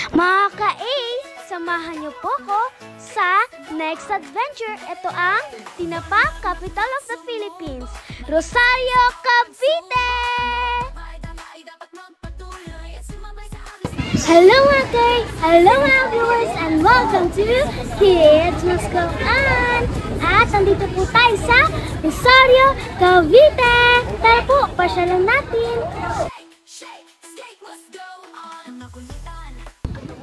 Mga ka-Ace, samahan niyo po ko sa next adventure. Ito ang Tinapa, Capital of the Philippines, Rosario, Cavite! Hello mga kay! Hello mga viewers and welcome to Kids Must Go On! At nandito po tayo sa Rosario, Cavite! Tara po, pasyalan natin!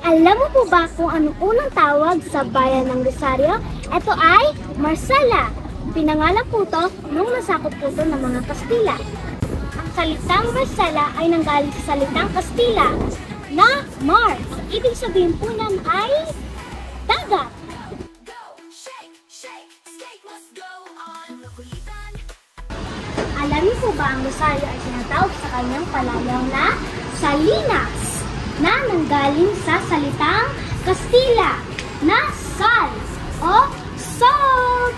Alam mo po ba kung anong unang tawag sa bayan ng Rosario? Ito ay Marsala. Pinangalan po ito nung nasakop po ito ng mga Kastila. Ang salitang Marsala ay nanggaling sa salitang Kastila na Mar. Ang ibig sabihin po niyan ay dagat. Alam niyo po ba ang Rosario ay tinatawag sa kanyang palayaw na Salinas, na nanggaling sa salitang Kastila na sal o salt.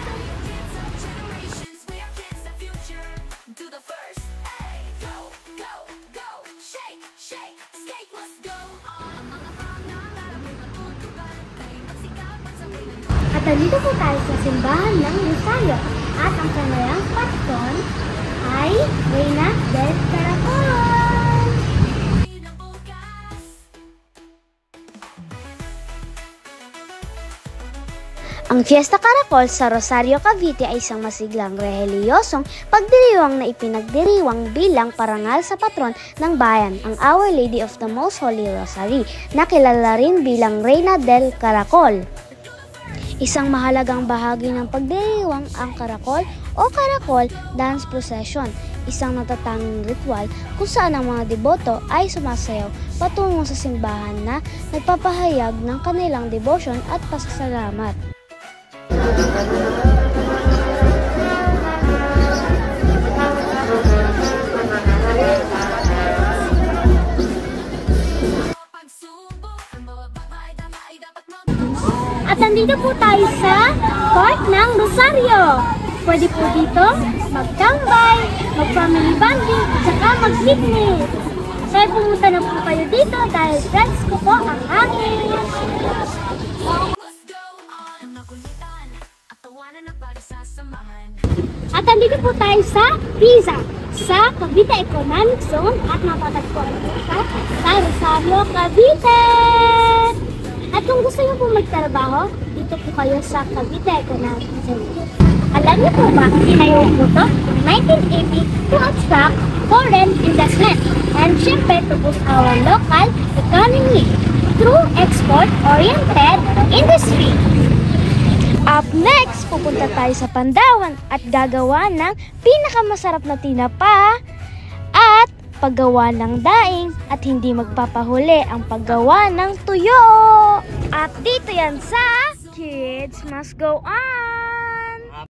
At nandito po tayo sa simbahan ng Rosario at ang kanyang patron ay Reina del Caracol. Ang Fiesta Caracol sa Rosario, Cavite ay isang masiglang relihiyosong pagdiriwang na ipinagdiriwang bilang parangal sa patron ng bayan, ang Our Lady of the Most Holy Rosary, na kilala rin bilang Reina del Caracol. Isang mahalagang bahagi ng pagdiriwang ang Caracol o Caracol Dance Procession, isang natatanging ritual kung saan ang mga deboto ay sumasayaw patungo sa simbahan na nagpapahayag ng kanilang devotion at pasasalamat. At nandito po tayo sa Park ng Rosario. Pwede po dito magtambay, mag-family bonding, at saka mag-picnic. Kaya pumunta na po kayo dito dahil friends ko po ang akin. At nandito po tayo sa PISA, sa Cavite Economic Zone, at matatagpuan po sa Rosario, Cavite. At kung gusto niyo po magtrabaho, dito po kayo sa Cavite Economic Zone. Alam niyo po ba, tinayo po ito in 1980 to attract foreign investment and syempre to boost our local economy through export-oriented industry. Up next, pupunta tayo sa Pandawan at gagawa ng pinakamasarap na tinapa at paggawa ng daing at hindi magpapahuli ang paggawa ng tuyo. At dito yan sa Kids Must Go On!